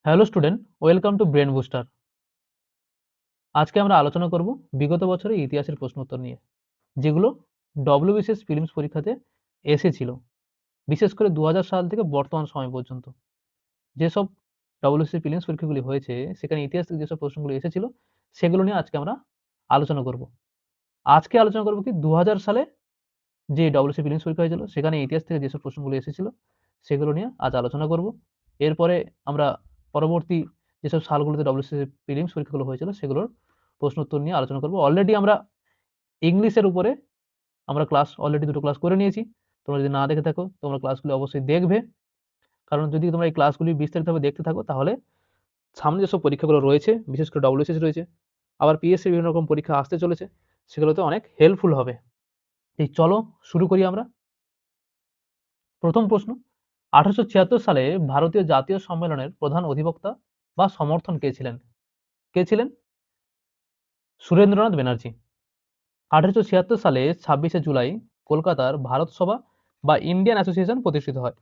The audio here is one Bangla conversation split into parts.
Hello student, welcome to brain booster. আজকে আমরা আলোচনা করব বিগত বছরের ইতিহাসের প্রশ্ন উত্তর নিয়ে, যেগুলো ডব্লিউবিসিএস প্রিলিমস পরীক্ষাতে এসেছিল, বিশেষ করে 2000 সাল থেকে বর্তমান সময় পর্যন্ত। যেসব ডব্লিউবিসিএস প্রিলিমস পরীক্ষাগুলি হয়েছে, সেখানে ইতিহাস থেকে যেসব প্রশ্নগুলি এসেছিল, সেগুলো নিয়ে আজকে আমরা আলোচনা করব। আজকে আলোচনা করব কি 2000 সালে যে ডব্লিউবিসিএস প্রিলিমস পরীক্ষা হয়েছিল, সেখানে ইতিহাস থেকে যেসব প্রশ্নগুলি এসেছিল, সেগুলো নিয়ে আজ আলোচনা করব। এরপরে আমরা পরবর্তী যেসব সালগুলোতে ডব্লিউবিসিএস প্রিলিমস পরীক্ষাগুলো হয়েছিল, সেগুলোর প্রশ্ন উত্তর নিয়ে আলোচনা করব। অলরেডি আমরা ইংলিশের উপরে ক্লাস অলরেডি 2টো ক্লাস করে নিয়েছি। তোমরা যদি না দেখে থাকো, তোমরা ক্লাসগুলো অবশ্যই দেখবে। কারণ যদি তোমরা এই ক্লাসগুলি বিস্তারিতভাবে দেখতে থাকো, তাহলে সামনে যেসব পরীক্ষাগুলো রয়েছে, বিশেষ করে ডব্লিউবিসিএস রয়েছে, আবার পিএসসির বিভিন্ন রকম পরীক্ষা আসতে চলেছে, সেগুলোতে অনেক হেল্পফুল হবে। এই চলো শুরু করি আমরা। প্রথম প্রশ্ন, 1876 সালে ভারতীয় জাতীয় সম্মেলনের প্রধান অধিবক্তা বা সমর্থন কে ছিলেন? কে ছিলেন? সুরেন্দ্রনাথ ব্যানার্জি। 1876 সালে 26শে জুলাই কলকাতার ভারত সভা বা ইন্ডিয়ান অ্যাসোসিয়েশন প্রতিষ্ঠিত হয়।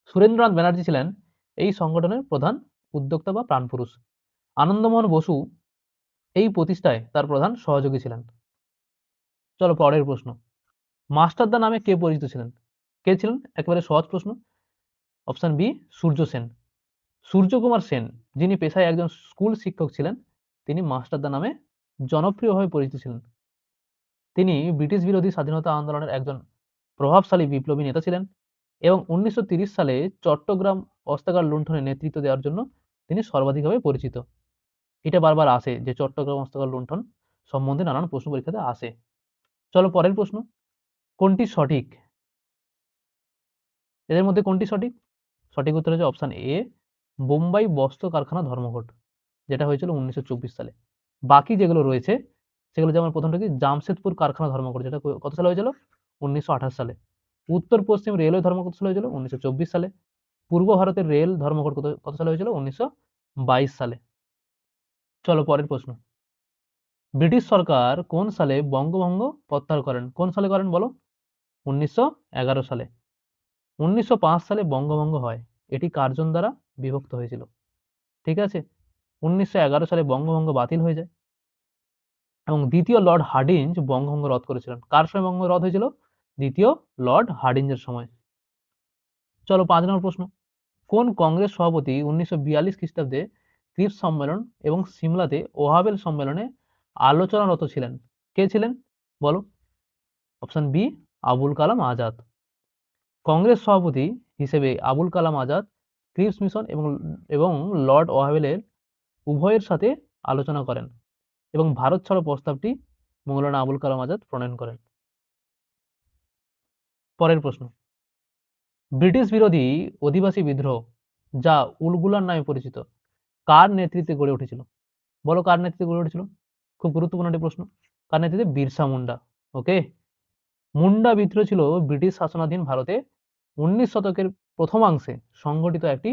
সুরেন্দ্রনাথ ব্যানার্জি ছিলেন এই সংগঠনের প্রধান উদ্যোক্তা বা প্রাণপুরুষ। আনন্দমোহন বসু এই প্রতিষ্ঠায় তার প্রধান সহযোগী ছিলেন। চলো পরের প্রশ্ন, মাস্টারদা নামে কে পরিচিত ছিলেন? কে ছিলেন? একেবারে সহজ প্রশ্ন। Option B, Surya Sen. সূর্যকুমার সেন, যিনি পেশায় একজন স্কুল শিক্ষক ছিলেন, তিনি মাস্টারদা নামে জনপ্রিয়ভাবে পরিচিত ছিলেন। তিনি ব্রিটিশ বিরোধী স্বাধীনতা আন্দোলনের একজন প্রভাবশালী বিপ্লবী নেতা ছিলেন এবং 1930 সালে চট্টগ্রাম অস্ত্রাগার লুণ্ঠনে নেতৃত্ব দেওয়ার জন্য তিনি সর্বাধিকভাবে পরিচিত। এটা বারবার আসে যে চট্টগ্রাম অস্ত্রাগার লুণ্ঠন সম্বন্ধে নানান প্রশ্ন পরীক্ষাতে আসে। চলো পরের প্রশ্ন, কোনটি সঠিক? এদের মধ্যে কোনটি সঠিক? সঠিক উত্তর হচ্ছে অপশন এ, বোম্বাই বস্ত্র কারখানা ধর্মঘট, যেটা হয়েছিল 1924 সালে। বাকি যেগুলো রয়েছে সেগুলো যেমন প্রথমটা কি, জামশেদপুর কারখানা ধর্মঘট, যেটা কত সালে হয়েছিল? 1928 সালে। উত্তর পশ্চিম রেলওয়ে ধর্মঘট কত সালে হয়েছিল? 1924 সালে। পূর্ব ভারতের রেল ধর্মঘট কত সালে হয়েছিল? 1922 সালে। চলো পরের প্রশ্ন, ব্রিটিশ সরকার কোন সালে বঙ্গভঙ্গ প্রত্যাহার করেন? কোন সালে করেন বলো? 1911 সালে। 1905 সালে বঙ্গভঙ্গ হয়, এটি কার্জন দ্বারা বিভক্ত হয়েছিল। ঠিক আছে, 1911 সালে বঙ্গভঙ্গ বাতিল হয়ে যায় এবং দ্বিতীয় লর্ড হার্ডিঞ্জ বঙ্গভঙ্গ রদ করেছিলেন। কার সময় বঙ্গভঙ্গ রদ হয়েছিল? দ্বিতীয় লর্ড হার্ডিঞ্জের সময়। চলো 5 নম্বর প্রশ্ন, কোন কংগ্রেস সভাপতি 1942 খ্রিস্টাব্দে ক্রিপস সম্মেলন এবং সিমলাতে ওহাবেল সম্মেলনে আলোচনারত ছিলেন? কে ছিলেন বলো? Option B, Abul Kalam Azad. কংগ্রেস সভাপতি হিসেবে আবুল কালাম আজাদ ক্রিপস মিশন এবং লর্ড ওহাবেলের উভয়ের সাথে আলোচনা করেন এবং ভারত ছাড়ো প্রস্তাবটি মৌলানা আবুল কালাম আজাদ প্রণয়ন করেন। পরের প্রশ্ন, ব্রিটিশ বিরোধী অধিবাসী বিদ্রোহ, যা উলগুলান নামে পরিচিত, কার নেতৃত্বে গড়ে উঠেছিল? বলো কার নেতৃত্বে গড়ে উঠেছিল? খুব গুরুত্বপূর্ণ একটি প্রশ্ন। কার নেতৃত্বে? বিরসা মুন্ডা। ওকে, মুন্ডা বিদ্রোহ ছিল ব্রিটিশ শাসনাধীন ভারতে 19 শতকের প্রথমাংশে সংগঠিত একটি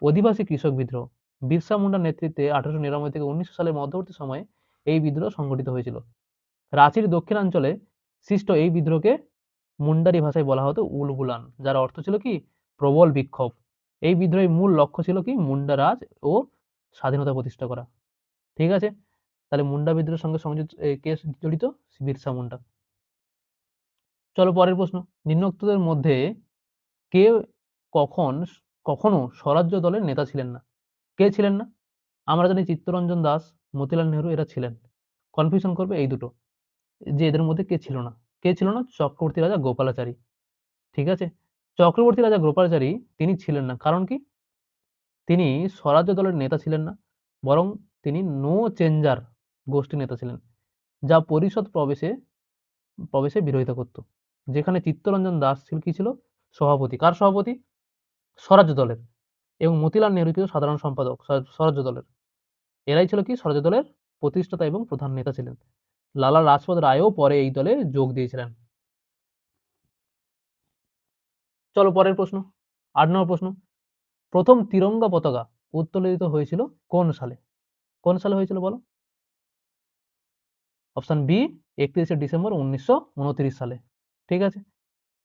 অধিবাসী কৃষক বিদ্রোহ। বিরসা মুন্ডার নেতৃত্বে 1899 থেকে 1900 সালের মধ্যবর্তী সময়ে এই বিদ্রোহ সংগঠিত হয়েছিল। রাঁচির দক্ষিণাঞ্চলে সৃষ্ট এই বিদ্রোহকে মুন্ডারি ভাষায় বলা হতো উলগুলান, যার অর্থ ছিল কি, প্রবল বিক্ষোভ। এই বিদ্রোহের মূল লক্ষ্য ছিল কি, মুন্ডা রাজ ও স্বাধীনতা প্রতিষ্ঠা করা। ঠিক আছে, তাহলে মুন্ডা বিদ্রোহের সঙ্গে সংযুক্ত কে জড়িত? বিরসা মুন্ডা। চলো পরের প্রশ্ন, নিম্নোক্তদের মধ্যে কে কখন কখনো স্বরাজ্য দলের নেতা ছিলেন না? কে ছিলেন না? আমরা জানি চিত্তরঞ্জন দাস, মতিলাল নেহরু, এরা ছিলেন। কনফিউশন করবে এই দুটো, যে এদের মধ্যে কে ছিল না। কে ছিল না? চক্রবর্তী রাজা গোপালাচারী। ঠিক আছে, চক্রবর্তী রাজা গোপালাচারী তিনি ছিলেন না। কারণ কি? তিনি স্বরাজ্য দলের নেতা ছিলেন না, বরং তিনি নো চেঞ্জার গোষ্ঠী নেতা ছিলেন, যা পরিষদ প্রবেশে প্রবেশে বিরোধিতা করত। যেখানে চিত্তরঞ্জন দাস ছিল কি ছিল? সভাপতি। কার সভাপতি? স্বরাজ্য দলের। এবং মতিলাল নেহরু ছিল সাধারণ সম্পাদক স্বরাজ্য দলের। এরাই ছিল কি? স্বরাজ্য দলের প্রতিষ্ঠাতা এবং প্রধান নেতা ছিলেন। লালা লাজপত রায়ও পরে এই দলে যোগ দিয়েছিলেন। চলো পরের প্রশ্ন, 8 নম্বর প্রশ্ন, প্রথম তিরঙ্গা পতাকা উত্তোলিত হয়েছিল কোন সালে? কোন সালে হয়েছিল বলো? অপশন বি, 31শে ডিসেম্বর 1929 সালে। ঠিক আছে,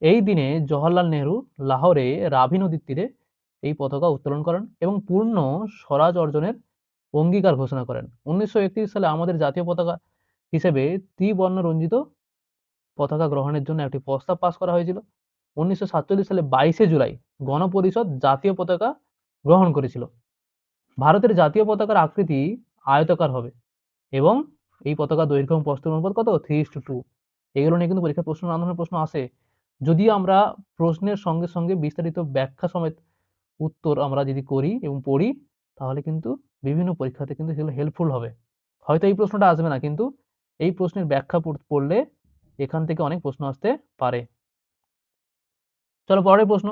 এই দিনে জওহরলাল নেহরু লাহোরে রাভি নদীর তীরে এই পতাকা উত্তোলন করেন এবং পূর্ণ স্বরাজ অর্জনের অঙ্গীকার ঘোষণা করেন। 1931 সালে আমাদের জাতীয় পতাকা হিসেবে ত্রিবর্ণ রঞ্জিত পতাকা গ্রহণের জন্য একটি প্রস্তাব পাস করা হয়েছিল। 1947 সালে 22শে জুলাই গণপরিষদ জাতীয় পতাকা গ্রহণ করেছিল। ভারতের জাতীয় পতাকার আকৃতি আয়তাকার হবে এবং এই পতাকা দৈর্ঘ্য এবং প্রস্থের অনুপাত কত? 3:2। এগুলো নিয়ে কিন্তু পরীক্ষার প্রশ্ন, নানা ধরনের প্রশ্ন আসে। যদি আমরা প্রশ্নের সঙ্গে সঙ্গে বিস্তারিত ব্যাখ্যা সমেত উত্তর আমরা যদি করি এবং পড়ি, তাহলে কিন্তু বিভিন্ন পরীক্ষাতে কিন্তু সেগুলো হেল্পফুল হবে। হয়তো এই প্রশ্নটা আসবে না, কিন্তু এই প্রশ্নের ব্যাখ্যা পড়লে এখান থেকে অনেক প্রশ্ন আসতে পারে। চলো পরের প্রশ্ন।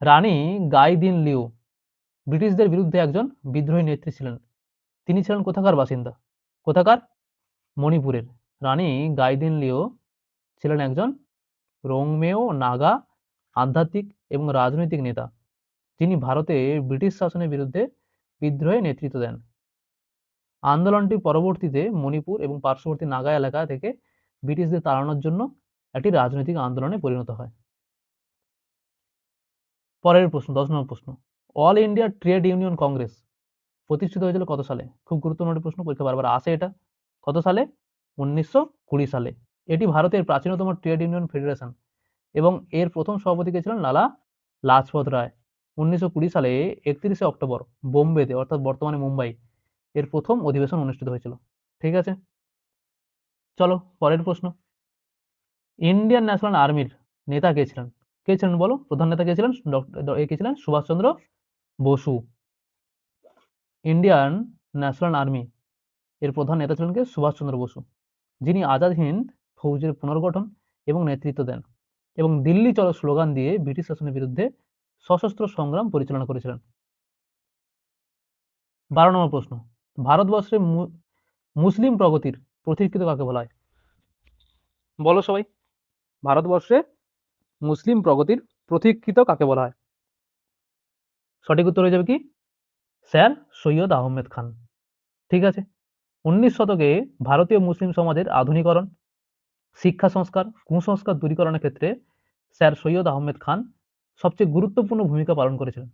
রানী গাই দিন লিউ ব্রিটিশদের বিরুদ্ধে একজন বিদ্রোহী নেত্রী ছিলেন। তিনি ছিলেন কোথাকার বাসিন্দা? কোথাকার? মণিপুরের। রানী গাই দিন লিউ ছিলেন একজন রোংমেয় নাগা আধ্যাত্মিক এবং রাজনৈতিক নেতা, যিনি ভারতে ব্রিটিশ শাসনের বিরুদ্ধে বিদ্রোহে নেতৃত্ব দেন। আন্দোলনটি পরবর্তীতে মণিপুর এবং পার্শ্ববর্তী নাগা এলাকা থেকে ব্রিটিশদের তাড়ানোর জন্য একটি রাজনৈতিক আন্দোলনে পরিণত হয়। পরের প্রশ্ন, 10 নম্বর প্রশ্ন। All India trade union Congress প্রতিষ্ঠিত হয়েছিল কত সালে? খুব গুরুত্বপূর্ণ প্রশ্ন, পরীক্ষা বারবার আসে এটা। কত সালে? 1920 সালে। এটি ভারতের প্রাচীনতম ট্রেড ইউনিয়ন ফেডারেশন এবং এর প্রথম সভাপতি কে ছিলেন লালা লাজপত রায়। 1920 সালে 31শে অক্টোবর বোম্বেতে, অর্থাৎ বর্তমানে মুম্বাই, এর প্রথম অধিবেশন অনুষ্ঠিত হয়েছিল। ঠিক আছে, চলো পরের প্রশ্ন। ইন্ডিয়ান ন্যাশনাল আর্মির নেতা কে ছিলেন? কে ছিলেন বলো? প্রধান নেতা কে ছিলেন? কে ছিলেন? Subhash Chandra Bose. Indian National Army এর প্রধান নেতা ছিলেন কে? সুভাষচন্দ্র বসু, যিনি আজাদ হিন্দ ফৌজের পুনর্গঠন এবং নেতৃত্ব দেন এবং দিল্লি চলো স্লোগান দিয়ে ব্রিটিশ শাসনের বিরুদ্ধে সশস্ত্র সংগ্রাম পরিচালনা করেছিলেন। 12 নম্বর প্রশ্ন। ভারতবর্ষে মুসলিম প্রগতির প্রতীকৃত কাকে বলা হয়? বলো সবাই। ভারতবর্ষে মুসলিম প্রগতির প্রতীকৃত কাকে বলা হয়? সঠিক উত্তর হয়ে যাবে কি? স্যার সৈয়দ আহমেদ খান। ঠিক আছে। 19 শতকে ভারতীয় মুসলিম সমাজের আধুনিকরণ, শিক্ষা সংস্কার, কুসংস্কার দূরীকরণের ক্ষেত্রে স্যার সৈয়দ আহমেদ খান সবচেয়ে গুরুত্বপূর্ণ ভূমিকা পালন করেছিলেন।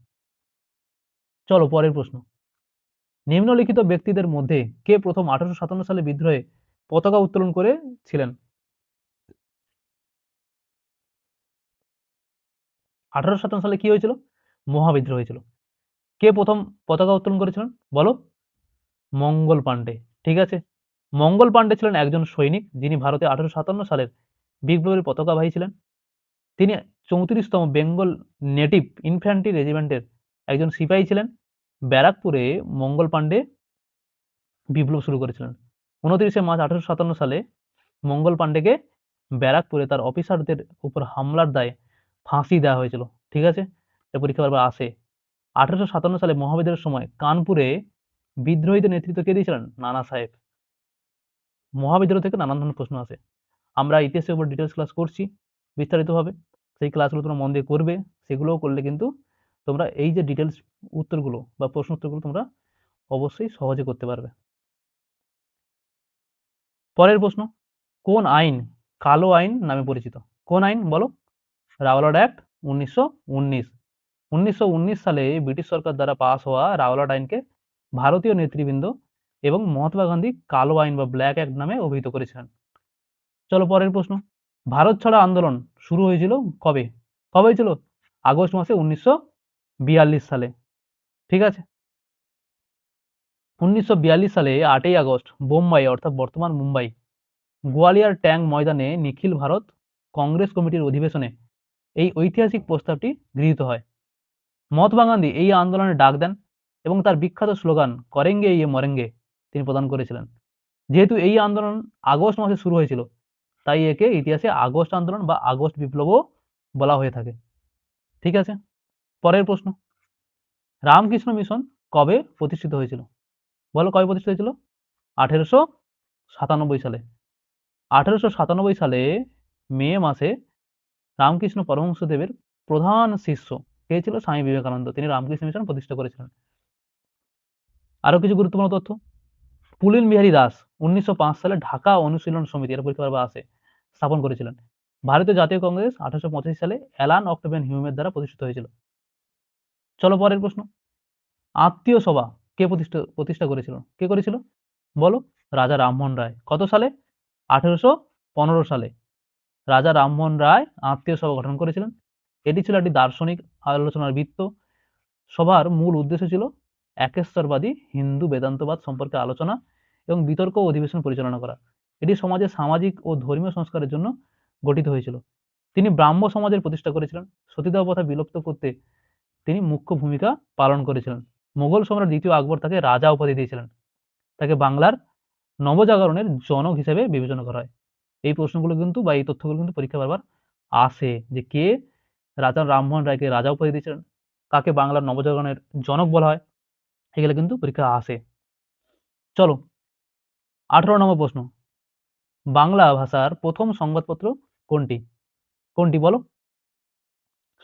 চলো পরের প্রশ্ন। নিম্নলিখিত ব্যক্তিদের মধ্যে কে প্রথম 1857 সালে বিদ্রোহে পতাকা উত্তোলন করেছিলেন? 1857 সালে কি হয়েছিল? মহাবিদ্রোহ হয়েছিল। কে প্রথম পতাকা উত্তোলন করেছিলেন বলো? মঙ্গল পান্ডে। ঠিক আছে। মঙ্গল পান্ডে ছিলেন একজন সৈনিক, যিনি ভারতে 1857 সালের বিপ্লবের পতাকাবাহী ছিলেন। তিনি 34তম বেঙ্গল নেটিভ ইনফ্যান্ট্রি রেজিমেন্টের একজন সিপাহী ছিলেন। ব্যারাকপুরে মঙ্গল পান্ডে বিপ্লব শুরু করেছিলেন। 29শে মার্চ 1857 সালে মঙ্গল পান্ডেকে ব্যারাকপুরে তার অফিসারদের উপর হামলার দায়ে ফাঁসি দেওয়া হয়েছিল। ঠিক আছে, এটা পরীক্ষা বারবার আসে। 1857 সালে মহাবিদ্রোহের সময় কানপুরে বিদ্রোহীদের নেতৃত্ব কে দিয়েছিলেন? নানা সাহেব। মহাবিদ্রোহ থেকে নানান ধরনের প্রশ্ন আসে। আমরা ইতিহাসের উপর ডিটেলস ক্লাস করছি বিস্তারিতভাবে, সেই ক্লাসগুলো তোমরা মন দিয়ে করবে। সেগুলোও করলে কিন্তু তোমরা এই যে ডিটেলস উত্তরগুলো বা প্রশ্ন উত্তরগুলো তোমরা অবশ্যই সহজে করতে পারবে। পরের প্রশ্ন। কোন আইন কালো আইন নামে পরিচিত? কোন আইন বলো? Rowlatt act 1919। 1919 সালে ব্রিটিশ সরকার দ্বারা পাস হওয়া রাওলাট আইনকে ভারতীয় নেতৃবৃন্দ এবং মহাত্মা গান্ধী কালো আইন বা ব্ল্যাক অ্যাক্ট নামে অভিহিত করেছিলেন। চলো পরের প্রশ্ন। ভারত ছাড়া আন্দোলন শুরু হয়েছিল কবে? কবে হয়েছিল? আগস্ট মাসে 1942 সালে। ঠিক আছে। 1942 সালে 8ই আগস্ট বোম্বাই, অর্থাৎ বর্তমান মুম্বাই, গোয়ালিয়র ট্যাঙ্ক ময়দানে নিখিল ভারত কংগ্রেস কমিটির অধিবেশনে এই ঐতিহাসিক প্রস্তাবটি গৃহীত হয়। মহাত্মা গান্ধী এই আন্দোলনের ডাক দেন এবং তার বিখ্যাত স্লোগান করেঙ্গে ইয়ে মরেঙ্গে তিনি প্রদান করেছিলেন। যেহেতু এই আন্দোলন আগস্ট মাসে শুরু হয়েছিল, তাই একে ইতিহাসে আগস্ট আন্দোলন বা আগস্ট বিপ্লবও বলা হয়ে থাকে। ঠিক আছে। পরের প্রশ্ন। রামকৃষ্ণ মিশন কবে প্রতিষ্ঠিত হয়েছিল? বলো কবে প্রতিষ্ঠিত হয়েছিল? 1897 সালে। 1897 সালে মে মাসে রামকৃষ্ণ পরমহংসদেবের প্রধান শিষ্য কে ছিল? স্বামী বিবেকানন্দ। তিনি রামকৃষ্ণ মিশন প্রতিষ্ঠা করেছিলেন। আরো কিছু গুরুত্বপূর্ণ তথ্য। পুলিন বিহারী দাস 1905 সালে ঢাকা অনুশীলন সমিতি, এর পরীক্ষা বারবার আসে, স্থাপন করেছিলেন। ভারতীয় জাতীয় কংগ্রেস 1885 সালে অ্যালান অক্টোভিয়ান হিউমের দ্বারা প্রতিষ্ঠিত হয়েছিল। চলো পরের প্রশ্ন, আত্মীয় সভা কে প্রতিষ্ঠা করেছিল? কে করেছিল বলো? রাজা রামমোহন রায়। কত সালে? 1815 সালে রাজা রামমোহন রায় আত্মীয় সভা গঠন করেছিলেন। এটি ছিল একটি দার্শনিক আলোচনার বৃত্ত। সভার মূল উদ্দেশ্য ছিল একেশ্বরবাদী হিন্দু বেদান্তবাদ সম্পর্কে আলোচনা এবং বিতর্ক ও অধিবেশন পরিচালনা করা। এটি সমাজে সামাজিক ও ধর্মীয় সংস্কারের জন্য গঠিত হয়েছিল। তিনি ব্রাহ্ম সমাজের প্রতিষ্ঠা করেছিলেন। সতীদাহ প্রথা বিলুপ্ত করতে তিনি মুখ্য ভূমিকা পালন করেছিলেন। মোগল সম্রাট দ্বিতীয় আকবর তাকে রাজা উপাধি দিয়েছিলেন। তাকে বাংলার নবজাগরণের জনক হিসেবে বিবেচনা করা হয়। এই প্রশ্নগুলো কিন্তু বা এই তথ্যগুলো কিন্তু পরীক্ষা বারবার আসে যে কে রাজা রামমোহন রায়কে রাজা উপাধি দিয়েছিলেন, কাকে বাংলার নবজাগরণের জনক বলা হয়, এগুলো কিন্তু পরীক্ষা আসে। চলো 18 নম্বর প্রশ্ন, বাংলা ভাষার প্রথম সংবাদপত্র কোনটি? কোনটি বলো?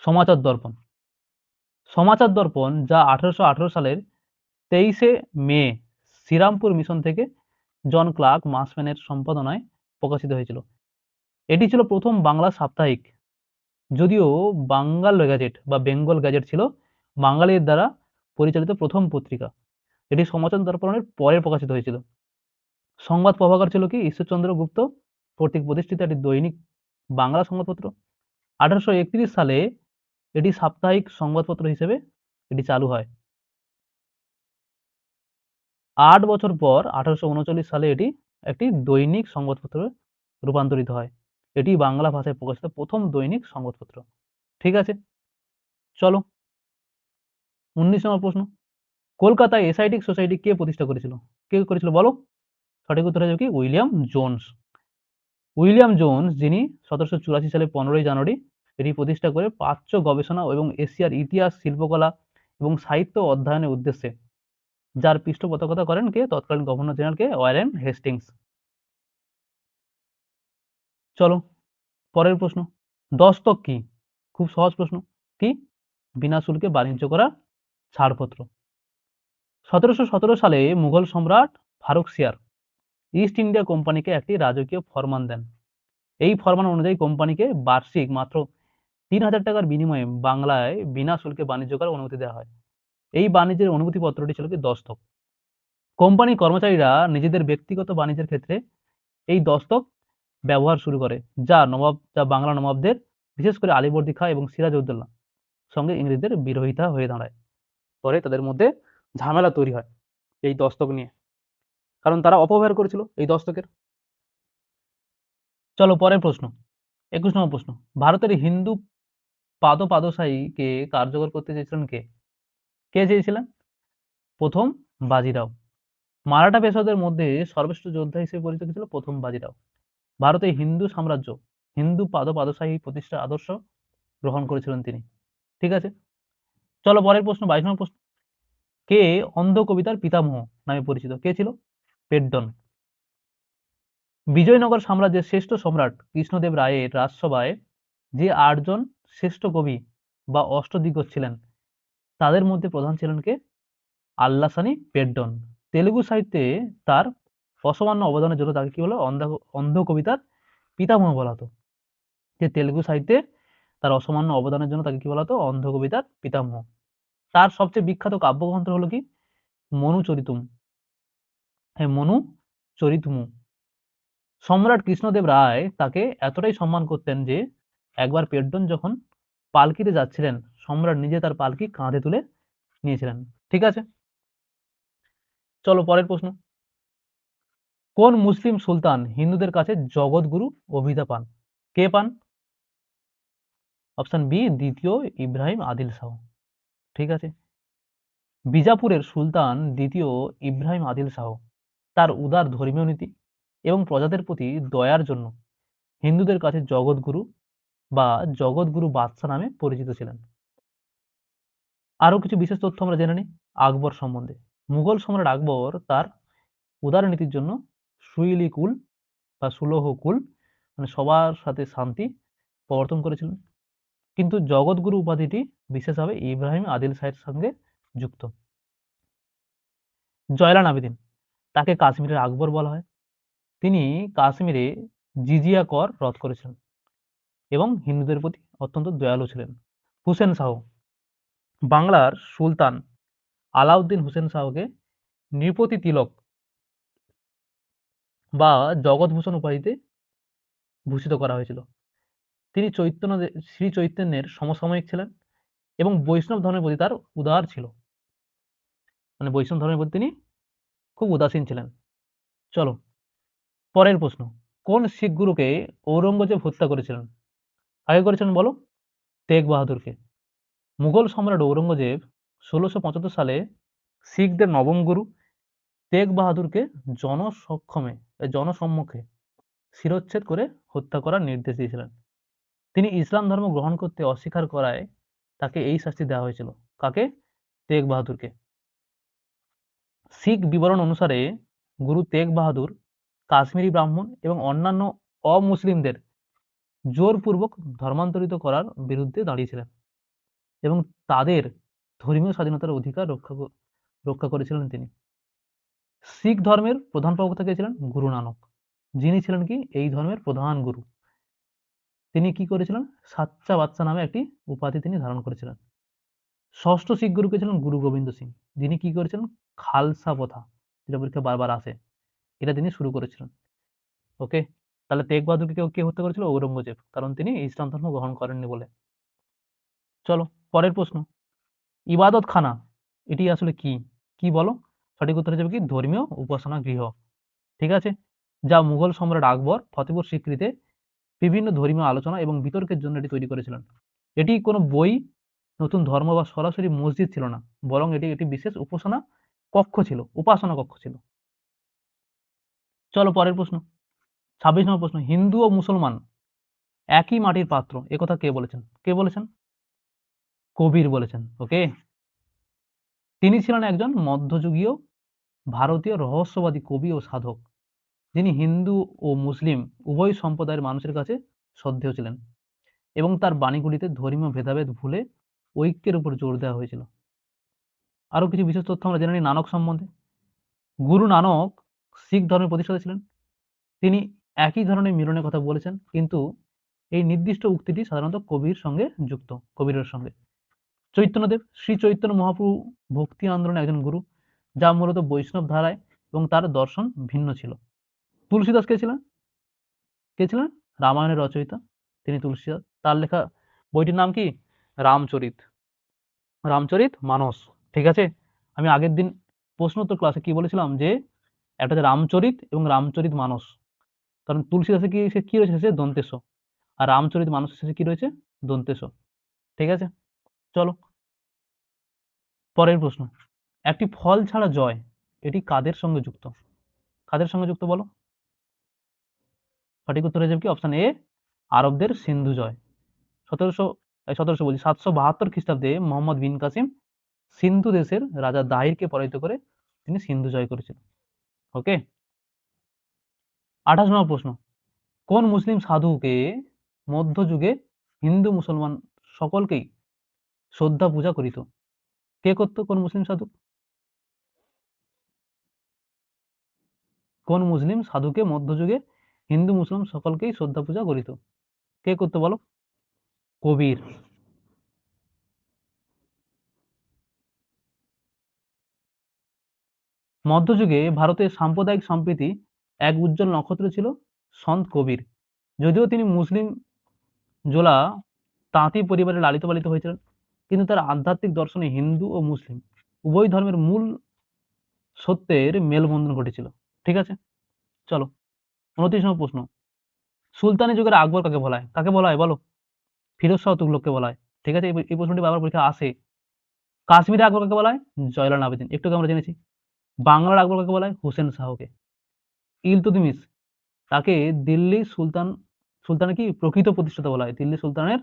সমাচার দর্পণ। সমাচার দর্পণ যা 1818 সালের 23শে মে শ্রীরামপুর মিশন থেকে জন ক্লার্ক মাসম্যানের সম্পাদনায় প্রকাশিত হয়েছিল। এটি ছিল প্রথম বাংলা সাপ্তাহিক, যদিও বাঙ্গাল গ্যাজেট বা বেঙ্গল গ্যাজেট ছিল বাঙালির দ্বারা পরিচালিত প্রথম পত্রিকা। এটি সমাচার দর্পণের পরে প্রকাশিত হয়েছিল। সংবাদ প্রভাকর ছিল কি? ঈশ্বরচন্দ্র গুপ্ত কর্তৃক প্রতিষ্ঠিত একটি দৈনিক বাংলা সংবাদপত্র। 1831 সালে এটি সাপ্তাহিক সংবাদপত্র হিসেবে এটি চালু হয়। 8 বছর পর 1839 সালে এটি একটি দৈনিক সংবাদপত্রে রূপান্তরিত হয়। এটি বাংলা ভাষায় প্রকাশিত প্রথম দৈনিক সংবাদপত্র। ঠিক আছে, চলো 19 নম্বর প্রশ্ন, কলকাতায় এসাইটিক সোসাইটি কে প্রতিষ্ঠা করেছিল? কে করেছিল বলো? সঠিক উত্তর হবে কি? William Jones. উইলিয়াম জোন্স, যিনি 1784 সালে 15 জানুয়ারি এটি প্রতিষ্ঠা করে প্রাচ্য গবেষণা এবং এশিয়ার ইতিহাস, শিল্পকলা এবং সাহিত্য অধ্যয়নের উদ্দেশ্যে, যার পৃষ্ঠপোষকতা করেন কে? তৎকালীন গভর্নর জেনারেল কে? Warren Hastings. চলো পরের প্রশ্ন, দস্তক কি? খুব সহজ প্রশ্ন। কি? বিনা শুল্কে বাণিজ্য করা ছাড়পত্র। 1717 সালে মুঘল সম্রাট ফারুকসিয়ার ইস্ট ইন্ডিয়া কোম্পানিকে একটি রাজকীয় ফরমান দেন। এই ফরমান অনুযায়ী কোম্পানিকে বার্ষিক মাত্র 3000 টাকার বিনিময়ে বাংলায় বিনা শুল্কে বাণিজ্য করার অনুমতি দেওয়া হয়। এই বাণিজ্যের অনুমতিপত্রটি ছিল কি? দস্তক। কোম্পানি কর্মচারীরা নিজেদের ব্যক্তিগত বাণিজ্যের ক্ষেত্রে এই দস্তক ব্যবহার শুরু করে, যা বাংলা নবাবদের, বিশেষ করে আলীবর্দী খাঁ এবং সিরাজউদ্দৌলা সঙ্গে ইংরেজদের বিরোধিতা হয়ে দাঁড়ায়। পরে তাদের মধ্যে ঝামেলা তৈরি হয় এই দস্তক নিয়ে, কারণ তারা অপব্যবহার করেছিল এই দস্তকের। চলো পরের প্রশ্ন, 21 নম্বর প্রশ্ন, ভারতের হিন্দু পাদশাহীকে কার্যকর করতে চেয়েছিলেন কে? কে চেয়েছিলেন? প্রথম বাজিরাও। মারাঠা পেশওয়াদের মধ্যে সর্বশ্রেষ্ঠ যোদ্ধা হিসেবে পরিচিত ছিল প্রথম বাজিরাও। ভারতে হিন্দু সাম্রাজ্য, হিন্দু পাদশাহী প্রতিষ্ঠার আদর্শ গ্রহণ করেছিলেন তিনি। ঠিক আছে, চলো পরের প্রশ্ন, 22 নম্বর প্রশ্ন, কে অন্ধ কবিতার পিতামহ নামে পরিচিত? কে ছিল? পেড্ডন। বিজয়নগর সাম্রাজ্যের শ্রেষ্ঠ সম্রাট কৃষ্ণদেব রায়ের রাজসভায় যে 8 জন শ্রেষ্ঠ কবি বা অষ্টদিগ্গজ ছিলেন, তাদের মধ্যে প্রধান ছিলেন কে? আল্লাসানি পেড্ডন। তেলুগু সাহিত্যে তার অসামান্য অবদানের জন্য তাকে কি বলে? অন্ধ কবিতার পিতামহ বলা হতো। যে তেলুগু সাহিত্যে তার অসামান্য অবদানের জন্য তাকে কি বলা হতো? অন্ধ কবিতার পিতামহ। তার সবচেয়ে বিখ্যাত কাব্যগ্রন্থ হলো কি? মনু চরিতম। হ্যাঁ, মনু চরিতমু। সম্রাট কৃষ্ণদেব রায় তাকে এতটাই সম্মান করতেন যে একবার পেড্ডন যখন পালকিতে যাচ্ছিলেন, সম্রাট নিজে তার পালকি কাঁধে তুলে নিয়েছিলেন। ঠিক আছে, চলো পরের প্রশ্ন, কোন মুসলিম সুলতান হিন্দুদের কাছে জগৎগুরু অভিধা পান? কে পান? অপশন বি, দ্বিতীয় ইব্রাহিম আদিল শাহ। ঠিক আছে, বিজাপুরের সুলতান দ্বিতীয় ইব্রাহিম আদিল শাহ তার উদার ধর্মীয় নীতি এবং প্রজাদের প্রতি দয়ার জন্য হিন্দুদের কাছে জগৎগুরু বা জগৎগুরু বাদশাহ নামে পরিচিত ছিলেন। আরো কিছু বিশেষ তথ্য আমরা জেনে নিই আকবর সম্বন্ধে। মুঘল সম্রাট আকবর তার উদার নীতির জন্য সুইলি কুল বা সুলহ কুল, মানে সবার সাথে শান্তি প্রবর্তন করেছিলেন। কিন্তু জগৎগুরু উপাধিটি বিশেষভাবে ইব্রাহিম আদিল শাহের সঙ্গে যুক্ত। জয়লান আবেদিন, তাকে কাশ্মীরের আকবর বলা হয়। তিনি কাশ্মীরে জিজিয়া কর রদ করেছিলেন এবং হিন্দুদের প্রতি অত্যন্ত দয়ালু ছিলেন। হুসেন শাহ, বাংলার সুলতান আলাউদ্দিন হোসেন শাহকে নৃপতি তিলক বা জগৎভূষণ উপাধিতে ভূষিত করা হয়েছিল। তিনি শ্রী চৈতন্যের সমসাময়িক ছিলেন এবং বৈষ্ণব ধর্মের প্রতি তার উদার ছিল, মানে বৈষ্ণব ধর্মের প্রতি তিনি খুব উদাসীন ছিলেন। চলো পরের প্রশ্ন, কোন শিখ গুরুকে ঔরঙ্গজেব হত্যা করেছিলেন? আগে করেছিলেন বলো? তেগ বাহাদুরকে। মুঘল সম্রাট ঔরঙ্গজেব 1675 সালে শিখদের নবম গুরু তেগ বাহাদুরকে জনসম্মুখে শিরচ্ছেদ করে হত্যা করার নির্দেশ দিয়েছিলেন। তিনি ইসলাম ধর্ম গ্রহণ করতে অস্বীকার করায় তাকে এই শাস্তি দেওয়া হয়েছিল। কাকে? তেগ বাহাদুরকে। শিখ বিবরণ অনুসারে গুরু তেগ বাহাদুর কাশ্মীরি ব্রাহ্মণ এবং অন্যান্য অমুসলিমদের জোরপূর্বক ধর্মান্তরিত করার বিরুদ্ধে দাঁড়িয়েছিলেন এবং তাদের ধর্মীয় স্বাধীনতার অধিকার রক্ষা করেছিলেন তিনি। শিখ ধর্মের প্রধান প্রবক্তা কে ছিলেন? গুরু নানক, যিনি ছিলেন কি এই ধর্মের প্রধান গুরু। তিনি কি করেছিলেন? সাচ্চা বাদশা নামে একটি উপাধি তিনি ধারণ করেছিলেন। ষষ্ঠ শিখ গুরু কে ছিলেন গুরু গোবিন্দ সিং, যিনি কি করেছিলেন? খালসা প্রথা, যেটা পরীক্ষা বারবার আসে, এটা তিনি শুরু করেছিলেন। ওকে, তাহলে তেগ বাহাদুরকে কে হত্যা করেছিল? ঔরঙ্গজেব, কারণ তিনি ইসলাম ধর্ম গ্রহণ করেননি বলে। চলো পরের প্রশ্ন, ইবাদত খানা এটি আসলে কি? কি বলো? সঠিক উত্তর হয়ে যাবে কি? ধর্মীয় উপাসনা গৃহ। ঠিক আছে, যা মুঘল সম্রাট আকবর ফতেপুর সিক্রিতে বিভিন্ন ধর্মীয় আলোচনা এবং বিতর্কের জন্য এটি তৈরি করেছিলেন। এটি কোনো বই, নতুন ধর্ম বা সরাসরি মসজিদ ছিল না, বরং এটি একটি বিশেষ উপাসনা কক্ষ ছিল, উপাসনা কক্ষ ছিল। চলো পরের প্রশ্ন, 26 নম্বর প্রশ্ন, হিন্দু ও মুসলমান একই মাটির পাত্র, একথা কে বলেছেন? কে বলেছেন? কবির বলেছেন। ওকে, তিনি ছিলেন একজন মধ্যযুগীয় ভারতীয় রহস্যবাদী কবি ও সাধক, যিনি হিন্দু ও মুসলিম উভয় সম্প্রদায়ের মানুষের কাছে শ্রদ্ধেয় ছিলেন এবং তার বাণীগুলিতে ধর্মীয় ভেদাভেদ ভুলে ঐক্যের উপর জোর দেওয়া হয়েছিল। আরো কিছু বিশেষ তথ্য আমরা জেনে নিই নানক সম্বন্ধে। গুরু নানক শিখ ধর্মের প্রতিষ্ঠাতা ছিলেন। তিনি একই ধরনের মিলনের কথা বলেছেন, কিন্তু এই নির্দিষ্ট উক্তিটি সাধারণত কবির সঙ্গে যুক্ত, কবিরের সঙ্গে। চৈতন্যদেব, শ্রী চৈতন্য মহাপ্রভু ভক্তি আন্দোলনের একজন গুরু, যা মূলত বৈষ্ণব ধারায় এবং তার দর্শন ভিন্ন ছিল। তুলসীদাস কে ছিলেন? কে ছিলেন? রামায়ণের রচয়িতা, তিনি তুলসীদাস। তার লেখা বইটির নাম কি? রামচরিত, রামচরিত মানস। ঠিক আছে, আমি আগের দিন প্রশ্নোত্তর ক্লাসে কি বলেছিলাম যে একটা হচ্ছে রামচরিত এবং রামচরিত মানস, কারণ তুলসীদাসে কি সে কি রয়েছে শেষে? দন্তেস, আর রামচরিত মানসের শেষে কি রয়েছে? দন্তেস। ঠিক আছে, চলো পরের প্রশ্ন, একটি ফল ছাড়া জয়, এটি কাদের সঙ্গে যুক্ত? কাদের সঙ্গে যুক্ত বলো? সঠিক উত্তর হয়ে যাবে কি? অপশন এ, আরবদের সিন্ধু জয়। 772 খ্রিস্টাব্দে মোহাম্মদ বিন কাসিম সিন্ধু দেশের রাজা দাহিরকে পরাজিত করে তিনি সিন্ধু জয় করেছিলেন। ওকে, 28 নম্বর প্রশ্ন, কোন মুসলিম সাধুকে মধ্যযুগে হিন্দু মুসলমান সকলকেই শ্রদ্ধা পূজা করিত? কে করত? কোন মুসলিম সাধু? কোন মুসলিম সাধুকে মধ্যযুগে হিন্দু মুসলিম সকলকেই শ্রদ্ধা পূজা করিত? কে করতো বলো? কবির। মধ্যযুগে ভারতের সাম্প্রদায়িক সম্প্রীতি এক উজ্জ্বল নক্ষত্র ছিল সন্ত কবির। যদিও তিনি মুসলিম জোলা তাঁতি পরিবারে লালিত পালিত হয়েছিলেন, কিন্তু তার আধ্যাত্মিক দর্শনে হিন্দু ও মুসলিম উভয় ধর্মের মূল সত্যের মেলবন্ধন ঘটেছিল। ঠিক আছে, চলো 29 নম্বর প্রশ্ন, সুলতানি যুগের আকবর কাকে বলা হয়? কাকে বলা হয় বলো? ফিরোজ শাহ তুগলককে বলা হয়। ঠিক আছে, এই প্রশ্নটি বারবার পরীক্ষা আসে। কাশ্মীরে আকবর কাকে বলা হয়? জয়লাল আবেদিন, একটু আমরা জেনেছি। বাংলার আকবর কাকে বলা হয়? হোসেন শাহকে। ইলতুৎমিশ, তাকে দিল্লি সুলতানের কি প্রকৃত প্রতিষ্ঠাতা বলা হয়, দিল্লি সুলতানের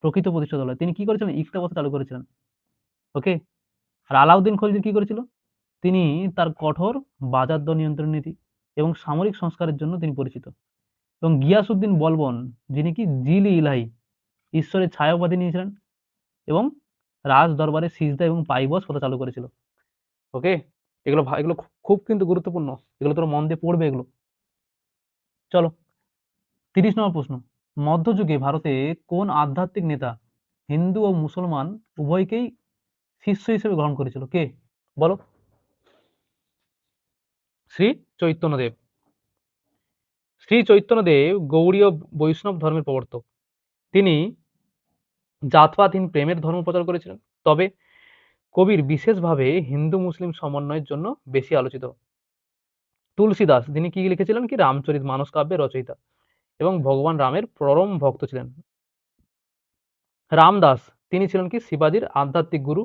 প্রকৃত প্রতিষ্ঠাতা বলা হয়। তিনি কি করেছিলেন? ইকতা প্রথা চালু করেছিলেন। ওকে, আর আলাউদ্দিন খলজি কি করেছিল? তিনি তার কঠোর বাজার দর নিয়ন্ত্রণ নীতি এবং সামরিক সংস্কারের জন্য তিনি পরিচিত। এবং গিয়াসউদ্দিন বলবন, যিনি কি জিল ইলাহি, ঈশ্বরের ছায়া উপাধি নিয়েছিলেন এবং রাজ দরবারে সিজদা এবং পাইবস প্রথা চালু করেছিল। ওকে, এগুলো খুব কিন্তু গুরুত্বপূর্ণ, এগুলো তোমরা মন দিয়ে পড়বে এগুলো। চলো 30 নম্বর প্রশ্ন, মধ্যযুগে ভারতে কোন আধ্যাত্মিক নেতা হিন্দু ও মুসলমান উভয়কেই শিষ্য হিসেবে গ্রহণ করেছিল? কে বলো? শ্রী চৈতন্যদেব। শ্রী চৈতন্যদেব গৌড়ীয় বৈষ্ণব ধর্মের প্রবর্তক। তিনি জাতপাতহীন প্রেমের ধর্ম প্রচার করেছিলেন। তবে কবির বিশেষভাবে হিন্দু মুসলিম সমন্বয়ের জন্য বেশি আলোচিত। তুলসী দাস তিনি কি লিখেছিলেন? কি রামচরিত মানস কাব্যের রচয়িতা এবং ভগবান রামের পরম ভক্ত ছিলেন। রামদাস তিনি ছিলেন কি শিবাজির আধ্যাত্মিক গুরু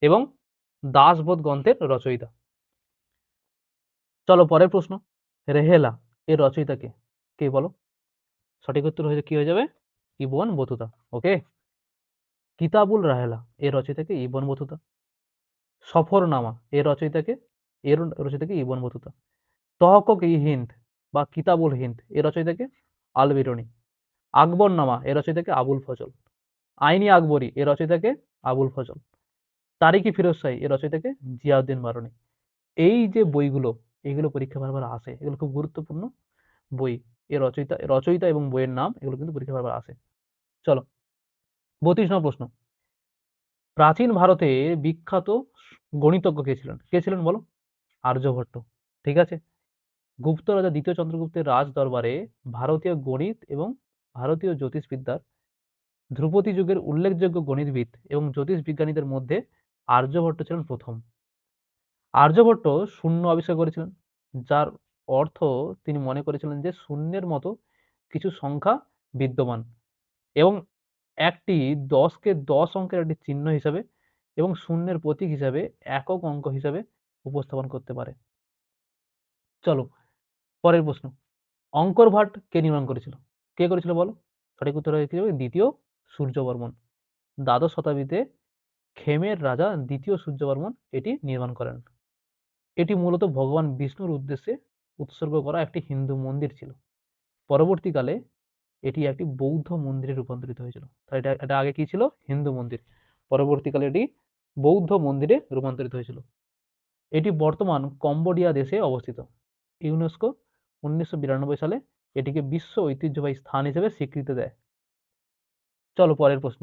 এবং দাসবোধ গ্রন্থের রচয়িতা। চলো পরের প্রশ্ন। রেহেলা এর রচয়িতা কে? কে বলো? সঠিক উত্তর হয়ে কি হয়ে যাবে? Ibn Battuta. ওকে। কিতাবুল রাহেলা এর রচয়িতা কে? Ibn Battuta. সফরনামা এর রচয়িতা কে? এর রচয়িতা কে? Ibn Battuta. তহক্কুক ই হিন্দ বা কিতাবুল হিন্দ এর রচয়িতা কে? আল বিরুনি। আকবরনামা এর রচয়িতা কে? আবুল ফজল। আইনি আকবরী এর রচয়িতা কে? আবুল ফজল। তারিকি ফিরোজ শাহী এর রচয়িতা কে? জিয়াউদ্দিন বারনী। এই যে বইগুলো, এগুলো পরীক্ষা বারবার আসে, এগুলো খুব গুরুত্বপূর্ণ বই। এর রচয়িতা রচয়িতা এবং বইয়ের নাম এগুলো কিন্তু পরীক্ষা বারবার আসে। চলো 32 নম্বর প্রশ্ন। প্রাচীন ভারতে বিখ্যাত গণিতজ্ঞ কে ছিলেন? কে ছিলেন বলো? আর্যভট্ট। ঠিক আছে। গুপ্ত রাজা দ্বিতীয় চন্দ্রগুপ্তের রাজ দরবারে ভারতীয় গণিত এবং ভারতীয় জ্যোতিষবিদ্যার ধ্রুপদী যুগের উল্লেখযোগ্য গণিতবিদ এবং জ্যোতিষ বিজ্ঞানীদের মধ্যে আর্যভট্ট ছিলেন প্রথম। আর্যভট্ট শূন্য আবিষ্কার করেছিলেন, যার অর্থ তিনি মনে করেছিলেন যে শূন্যের মতো কিছু সংখ্যা বিদ্যমান এবং একটি 10কে 10 অঙ্কের একটি চিহ্ন হিসাবে এবং শূন্যের প্রতীক হিসাবে একক অঙ্ক হিসাবে উপস্থাপন করতে পারে। চলো পরের প্রশ্ন। অঙ্কর ভাট কে নির্মাণ করেছিল? কে করেছিল বলো? সঠিক উত্তর হয়ে কি হবে? দ্বিতীয় সূর্যবর্মন। দ্বাদশ শতাব্দীতে খেমের রাজা দ্বিতীয় সূর্যবর্মন এটি নির্মাণ করেন। এটি মূলত ভগবান বিষ্ণুর উদ্দেশ্যে উৎসর্গ করা একটি হিন্দু মন্দির ছিল। পরবর্তীকালে এটি একটি বৌদ্ধ মন্দিরে রূপান্তরিত হয়েছিল। তাই এটা আগে কি ছিল? হিন্দু মন্দির। পরবর্তীকালে এটি বৌদ্ধ মন্দিরে রূপান্তরিত হয়েছিল। এটি বর্তমান কম্বোডিয়া দেশে অবস্থিত। ইউনেস্কো 1992 সালে এটিকে বিশ্ব ঐতিহ্যবাহী স্থান হিসেবে স্বীকৃতি দেয়। চলো পরের প্রশ্ন।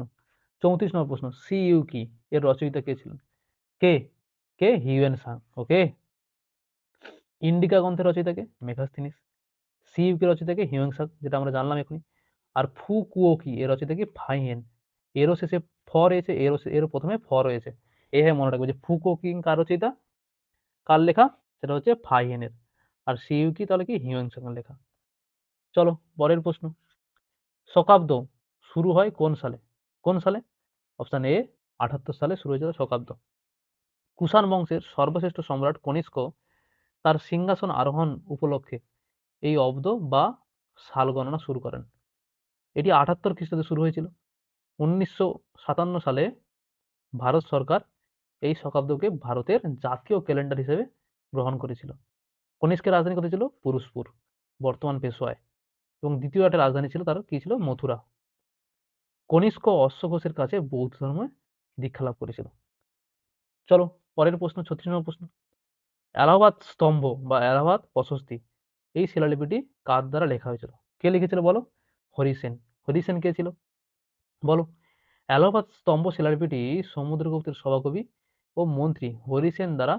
34 নম্বর প্রশ্ন। সিইউ কি এর রচয়িতা কে ছিলেন? কে? কে? Hiuen Tsang. ওকে। ইন্ডিকা গ্রন্থের রচয়িতা কে? মেগাস্থিনিস। সিইউ কি রচয়িতা কে? হিউয়েন সাং, যেটা আমরা জানলাম এখনই। আর ফু কুও কি এর রচয়িতা কি? ফাইহেন। এরও শেষে ফ রয়েছে, এরও প্রথমে ফ রয়েছে। এভাবে মনে রাখবে যে ফুকো কিং কার রচয়িতা, কার লেখা? সেটা হচ্ছে ফাইহেনের। আর সিইউ কি তাহলে কি? হিউয়েন সাং এর লেখা। চলো পরের প্রশ্ন। শকাব্দ শুরু হয় কোন সালে? কোন সালে? অপশন এ 78 সালে শুরু হয়েছিল শকাব্দ। কুষাণ বংশের সর্বশ্রেষ্ঠ সম্রাট কনিষ্ক তার সিংহাসন আরোহণ উপলক্ষে এই অব্দ বা সাল গণনা শুরু করেন। এটি 78 খ্রিস্টাব্দে শুরু হয়েছিল। 1957 সালে ভারত সরকার এই শকাব্দকে ভারতের জাতীয় ক্যালেন্ডার হিসেবে গ্রহণ করেছিল। কনিষ্কের রাজধানী কোথায় ছিল? পুরুষপুর, বর্তমান পেশোয়ায়। এবং দ্বিতীয় একটা রাজধানী ছিল তার কি ছিল? মথুরা। কনিষ্ক অশ্ব ঘোষের কাছে বৌদ্ধ ধর্মে দীক্ষা লাভ করেছিল। চলো পরের প্রশ্ন। 36 নম্বর প্রশ্ন। এলাহাবাদ স্তম্ভ বা এলাহাবাদ প্রশস্তি এই শিলালিপিটি কার দ্বারা লেখা হয়েছিল? কে লিখেছিল বলো? হরিসেন। হরিসেন কে ছিল বলো? এলাহাবাদ স্তম্ভ শিলালিপিটি সমুদ্রগুপ্তের সভাকবি ও মন্ত্রী হরিসেন দ্বারা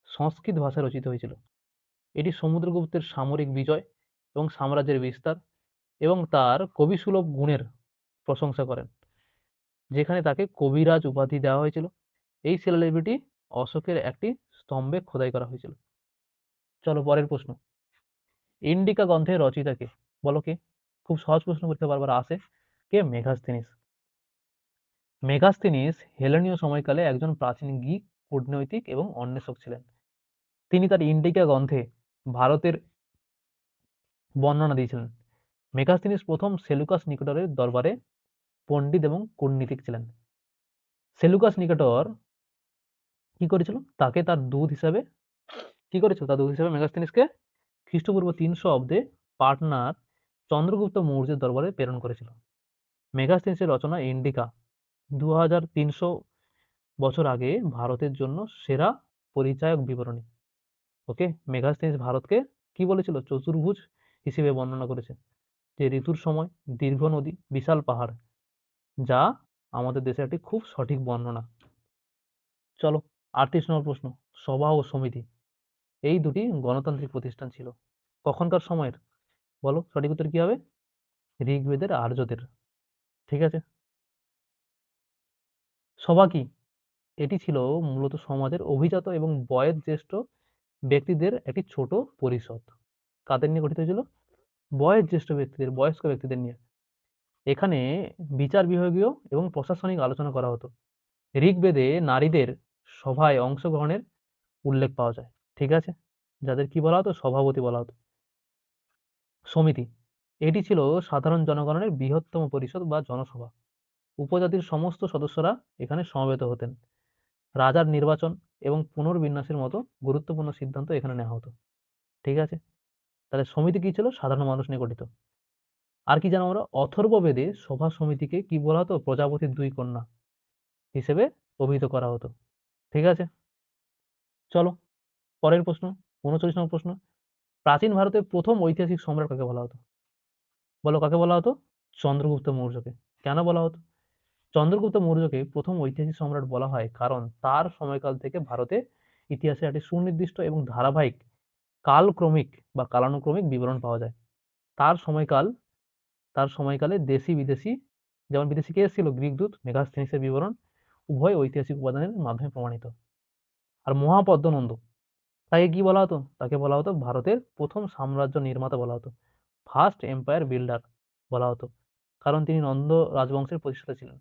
সংস্কৃত ভাষায় রচিত হয়েছিল। এটি সমুদ্রগুপ্তের সামরিক বিজয় এবং সাম্রাজ্যের বিস্তার এবং তার কবিসুলভ গুণের প্রশংসা করেন, যেখানে তাকে কবিরাজ উপাধি দেওয়া হয়েছিল। এই শিলালিপিটি অশোকের একটি স্তম্ভে খোদাই করা হয়েছিল। চলো পরের প্রশ্ন। ইন্ডিকা গ্রন্থের রচয়িতা কে? বলো কে? খুব সহজ প্রশ্ন, পরীক্ষা বারবার আসে। কে? মেগাস্থিনিস। মেগাস্থিনিস হেলেনীয় সময়কালে একজন প্রাচীন গ্রিক কূটনৈতিক এবং অন্বেষক ছিলেন। তিনি তার ইন্ডিকা গ্রন্থে ভারতের বর্ণনা দিয়েছিলেন। মেগাস্থিনিস প্রথম সেলুকাস নিকেটরের দরবারে পণ্ডিত এবং কূটনীতিক ছিলেন। সেলুকাস নিকেটর কি করেছিল? তাকে তার দূত হিসাবে কি করেছিল? তার দূত হিসাবে মেগাস্থিনিসকে খ্রিস্টপূর্ব 300 অব্দে পাটনার চন্দ্রগুপ্ত মৌর্যের দরবারে প্রেরণ করেছিল। মেগাস্থিনিসের রচনা ইন্ডিকা 2300 বছর আগে ভারতের জন্য সেরা পরিচায়ক বিবরণী। ওকে। মেগাস্থিনিস ভারতকে কি বলেছিল? চতুর্ভুজ হিসেবে বর্ণনা করেছে, যে ঋতুর সময়, দীর্ঘ নদী, বিশাল পাহাড়, যা আমাদের দেশের একটি খুব সঠিক বর্ণনা। চলো 38 নম্বর প্রশ্ন, সভা ও সমিতি এই দুটি গণতান্ত্রিক প্রতিষ্ঠান ছিল কখনকার সময়ের? বলো সঠিক উত্তর কি হবে? ঋগ্বেদের আর্যদের। ঠিক আছে। সভা কি? এটি ছিল মূলত সমাজের অভিজাত এবং বয়োজ্যেষ্ঠ ব্যক্তিদের একটি ছোট পরিষদ। কাদের নিয়ে গঠিত হয়েছিল? বয়োজ্যেষ্ঠ ব্যক্তিদের, বয়স্ক ব্যক্তিদের নিয়ে। এখানে বিচার বিভাগীয় এবং প্রশাসনিক আলোচনা করা হতো। ঋগ্বেদে নারীদের সভায় অংশগ্রহণের উল্লেখ পাওয়া যায়। ঠিক আছে, যাদের কি বলা হতো? সভাপতি বলা হতো। সমিতি এটি ছিল সাধারণ জনগণের বৃহত্তম পরিষদ বা জনসভা। উপজাতির সমস্ত সদস্যরা এখানে সমবেত হতেন। রাজার নির্বাচন এবং পুনর্বিন্যাসের মতো গুরুত্বপূর্ণ সিদ্ধান্ত এখানে নেওয়া হতো। ঠিক আছে, তাহলে সমিতি কি ছিল? সাধারণ মানুষ নিয়ে গঠিত। আর কি জানো আমরা? অথর্ববেদে সভা সমিতিকে কি বলা হতো? প্রজাপতির দুই কন্যা হিসেবে অভিহিত করা হতো। ঠিক আছে, চলো পরের প্রশ্ন, 39 নম্বর প্রশ্ন, প্রাচীন ভারতের প্রথম ঐতিহাসিক সম্রাট কাকে বলা হতো? বলো কাকে বলা হতো? চন্দ্রগুপ্ত মৌর্যকে। কেন বলা হতো? চন্দ্রগুপ্ত মৌর্যকে প্রথম ঐতিহাসিক সম্রাট বলা হয় কারণ তার সময়কাল থেকে ভারতে ইতিহাসে একটি সুনির্দিষ্ট এবং ধারাবাহিক কালক্রমিক বা কালানুক্রমিক বিবরণ পাওয়া যায়। তার সময়কাল, তার সময়কালে দেশি বিদেশি, যেমন বিদেশি কে এসেছিল? গ্রিক দূত মেগাসথেনিসের বিবরণ উভয় ঐতিহাসিক উপাদানের মাধ্যমে প্রমাণিত। আর মহাপদ্মনন্দ, তাকে কি বলা হতো? তাকে বলা হতো ভারতের প্রথম সাম্রাজ্য নির্মাতা বলা হতো, ফার্স্ট এম্পায়ার বিল্ডার বলা হতো, কারণ তিনি নন্দ রাজবংশের প্রতিষ্ঠাতা ছিলেন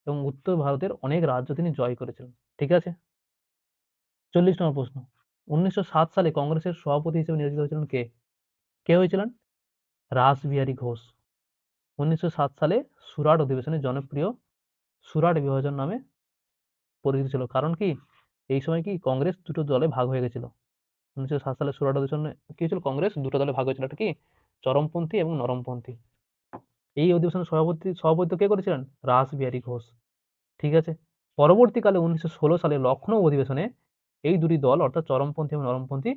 এবং উত্তর ভারতের অনেক রাজ্য তিনি জয় করেছিলেন। ঠিক আছে, 40 নম্বর প্রশ্ন, 1907 সালে কংগ্রেসের সভাপতি হিসেবে নির্বাচিত হয়েছিলেন কে? কে হয়েছিলেন? রাসবিহারী ঘোষ। 1907 সালে সুরাট অধিবেশনে জনপ্রিয় সুরাট বিভাজন নামে পরিচিত ছিল। কারণ কি? এই সময় কি কংগ্রেস দুটো দলে ভাগ হয়ে গেছিল। 1907 সালে সুরাট অধিবেশনে কি হয়েছিল? কংগ্রেস দুটো দলে ভাগ হয়েছিল, একটা কি চরমপন্থী এবং নরমপন্থী। এই অধিবেশনের সভাপতিত্ব কে করেছিলেন? রাসবিহারী ঘোষ। ঠিক আছে, পরবর্তীকালে 1916 সালে লখনৌ অধিবেশনে এই দুটি দল অর্থাৎ চরমপন্থী এবং নরমপন্থী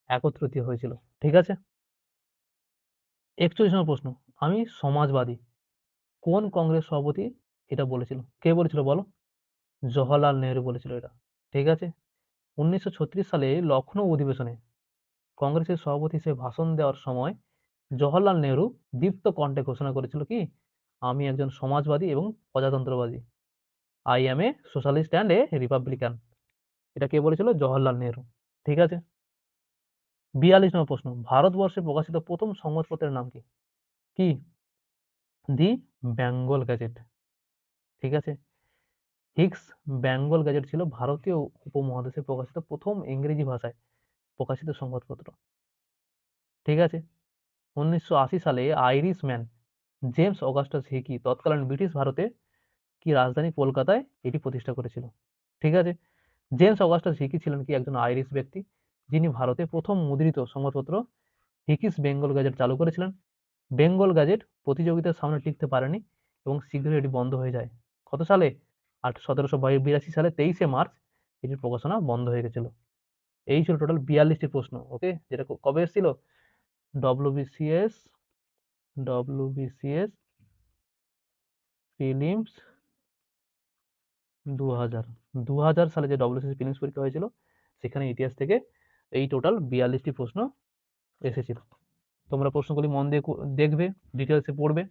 একত্রিত হয়েছিল। ঠিক আছে, 41 নম্বর প্রশ্ন, আমি সমাজবাদী কোন কংগ্রেস সভাপতি এটা বলেছিল? কে বলেছিল বলো? জওহরলাল নেহরু বলেছিল এটা। ঠিক আছে, 1936 সালে লখনৌ অধিবেশনে কংগ্রেসের সভাপতি হিসেবে ভাষণ দেওয়ার সময় জওহরলাল নেহরু দীপ্ত কণ্ঠে ঘোষণা করেছিল কি? আমি একজন সমাজবাদী এবং প্রজাতন্ত্রবাদী। I am a socialist and a republican. এটা কে বলেছিল? জওহরলাল নেহরু। ঠিক আছে, 42 নম্বর প্রশ্ন, ভারতবর্ষে প্রকাশিত প্রথম সংবাদপত্রের নাম কি? কি? দি বেঙ্গল গ্যাজেট। ঠিক আছে, হিক্স বেঙ্গল গ্যাজেট ছিল ভারতীয় উপমহাদেশে প্রকাশিত প্রথম ইংরেজি ভাষায় প্রকাশিত সংবাদপত্র। ঠিক আছে, 1980 সালে আইরিশম্যান জেমস অগাস্টাস হিকি তৎকালীন ব্রিটিশ ভারতে কি রাজধানী কলকাতায় এটি প্রতিষ্ঠা করেছিল। ঠিক আছে, জেমস অগাস্টাস হিকি ছিলেন কি একজন আইরিশ ব্যক্তি, যিনি ভারতে প্রথম মুদ্রিত সংবাদপত্র হিকিস বেঙ্গল গ্যাজেট চালু করেছিলেন। বেঙ্গল গ্যাজেট প্রতিযোগিতার সামনে টিকতে পারেনি এবং শীঘ্রই এটি বন্ধ হয়ে যায়। কত সালে? 1782 সালে 23শে মার্চ এটির প্রকাশনা বন্ধ হয়ে গেছিল। এই ছিল টোটাল 42টি প্রশ্ন। ওকে, যেটা কবে এসেছিল? ডব্লিউবিসিএস ডব্লিউবিসিএস প্রিলিমস 2000 সালে যে ডব্লিউবিসিএস প্রিলিমস পরীক্ষা হয়েছিল সেখানে ইতিহাস থেকে এই টোটাল 42টি প্রশ্ন এসেছিল। তোমরা প্রশ্নগুলি মন দিয়ে দেখবে, ডিটেলসে পড়বে।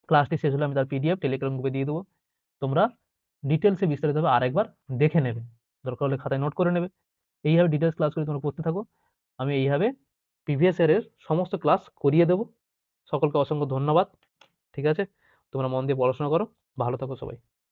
ক্লাসটি শেষ হলে আমি তার পিডিএফ টেলিগ্রাম গ্রুপে দিয়ে দেবো, তোমরা ডিটেলসে বিস্তারিতভাবে আরেকবার দেখে নেবে, দরকার হলে খাতায় নোট করে নেবে। এইভাবে ডিটেলস ক্লাস করে তোমরা পড়তে থাকো। আমি এইভাবে প্রিভিয়াস ইয়ারের সমস্ত ক্লাস করিয়ে দেবো। সকলকে অসংখ্য ধন্যবাদ। ঠিক আছে, তোমরা মন দিয়ে পড়াশোনা করো, ভালো থাকো সবাই।